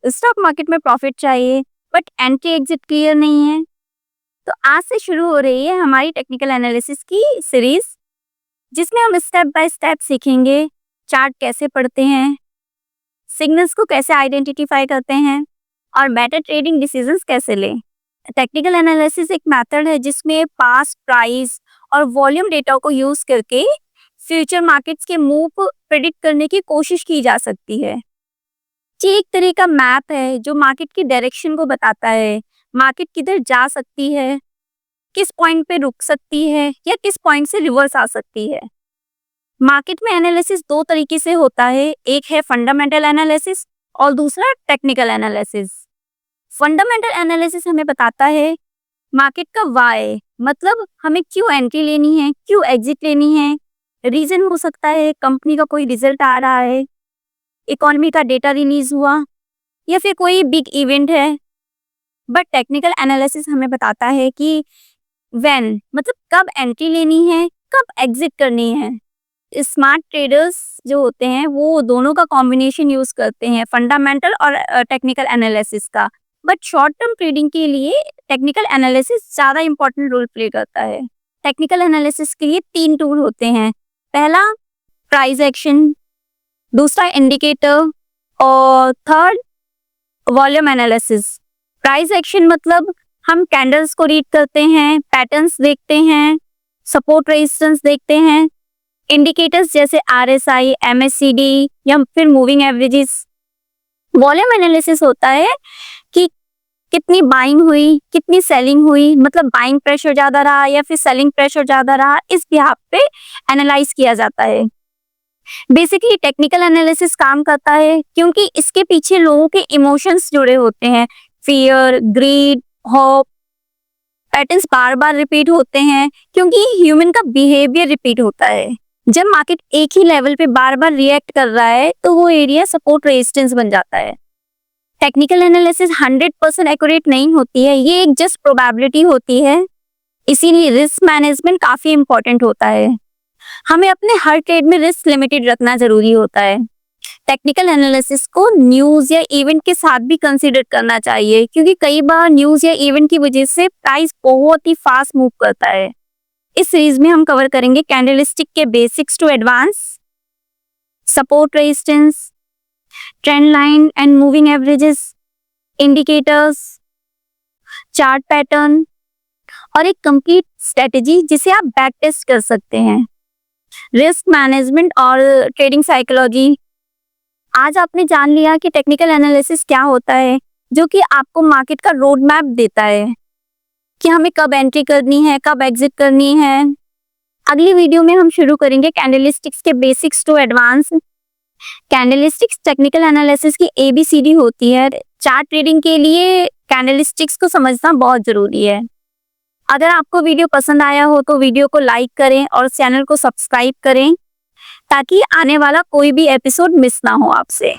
Stock market में profit चाहिए but entry exit clear नहीं है। तो आज से शुरू हो रही है हमारी टेक्निकल एनालिसिस की सीरीज, जिसमें हम स्टेप बाय स्टेप सीखेंगे चार्ट कैसे पढ़ते हैं, सिग्नल्स को कैसे आइडेंटिफाई करते हैं और बेटर ट्रेडिंग डिसीजंस कैसे लें। टेक्निकल एनालिसिस एक मेथड है जिसमें पास्ट प्राइस और वॉल्यूम डेटा को यूज करके फ्यूचर मार्केट्स के मूव को प्रेडिक्ट करने की कोशिश की जा सकती है। ये एक तरह का मैप है जो मार्केट की डायरेक्शन को बताता है, मार्केट किधर जा सकती है, किस पॉइंट पे रुक सकती है या किस पॉइंट से रिवर्स आ सकती है। मार्केट में एनालिसिस दो तरीके से होता है, एक है फंडामेंटल एनालिसिस और दूसरा टेक्निकल एनालिसिस। फंडामेंटल एनालिसिस हमें बताता है मार्केट का वाई, मतलब हमें क्यों एंट्री लेनी है, क्यों एग्जिट लेनी है। रीजन हो सकता है कंपनी का कोई रिजल्ट आ रहा है, इकोनॉमी का डेटा रिलीज हुआ या फिर कोई बिग इवेंट है। बट टेक्निकल एनालिसिस हमें बताता है कि व्हेन, मतलब कब एंट्री लेनी है, कब एग्जिट करनी है। स्मार्ट ट्रेडर्स जो होते हैं वो दोनों का कॉम्बिनेशन यूज करते हैं, फंडामेंटल और टेक्निकल एनालिसिस का। बट शॉर्ट टर्म ट्रेडिंग के लिए टेक्निकल एनालिसिस ज्यादा इंपॉर्टेंट रोल प्ले करता है। टेक्निकल एनालिसिस के लिए 3 टूल होते हैं। पहला प्राइस एक्शन, दूसरा इंडिकेटर और third volume analysis. Price action मतलब हम कैंडल्स को रीड करते हैं, पैटर्न्स देखते हैं, सपोर्ट रेजिस्टेंस देखते हैं। इंडिकेटर्स जैसे RSI, MACD या फिर मूविंग एवरेजेस। वॉल्यूम एनालिसिस होता है कि कितनी बाइंग हुई, कितनी सेलिंग हुई, मतलब बाइंग प्रेशर ज्यादा रहा या फिर सेलिंग प्रेशर ज्यादा रहा, इस बिहाफ पे एनालाइज किया जाता है। बेसिकली टेक्निकल एनालिसिस काम करता है क्योंकि इसके पीछे लोगों के इमोशंस जुड़े होते हैं, फियर, ग्रीड, होप। पैटर्न्स बार बार रिपीट होते हैं क्योंकि ह्यूमन का बिहेवियर रिपीट होता है। जब मार्केट एक ही लेवल पे बार बार रिएक्ट कर रहा है तो वो एरिया सपोर्ट रेजिस्टेंस बन जाता है। टेक्निकल एनालिसिस 100% एक्यूरेट नहीं होती है, ये एक जस्ट प्रोबेबिलिटी होती है। इसीलिए रिस्क मैनेजमेंट काफी इंपॉर्टेंट होता है। हमें अपने हर ट्रेड में रिस्क लिमिटेड रखना जरूरी होता है। टेक्निकल एनालिसिस को न्यूज या इवेंट के साथ भी कंसीडर करना चाहिए क्योंकि कई बार न्यूज या इवेंट की वजह से प्राइस बहुत ही फास्ट मूव करता है। इस सीरीज में हम कवर करेंगे कैंडलस्टिक के basics to advance, support resistance, trend line and moving averages, indicators, chart pattern और एक कंप्लीट स्ट्रेटेजी जिसे आप बैक टेस्ट कर सकते हैं। रिस्क मैनेजमेंट और ट्रेडिंग साइकोलॉजी। आज आपने जान लिया कि टेक्निकल एनालिसिस क्या होता है, जो कि आपको मार्केट का रोड मैप देता है कि हमें कब एंट्री करनी है, कब एग्जिट करनी है। अगली वीडियो में हम शुरू करेंगे कैंडलस्टिक्स के basics to advance. Candlesticks technical analysis की ABCD होती है। चार्ट ट्रेडिंग के लिए कैंडलस्टिक्स को समझना बहुत जरूरी है। अगर आपको वीडियो पसंद आया हो तो वीडियो को लाइक करें और चैनल को सब्सक्राइब करें ताकि आने वाला कोई भी एपिसोड मिस ना हो आपसे।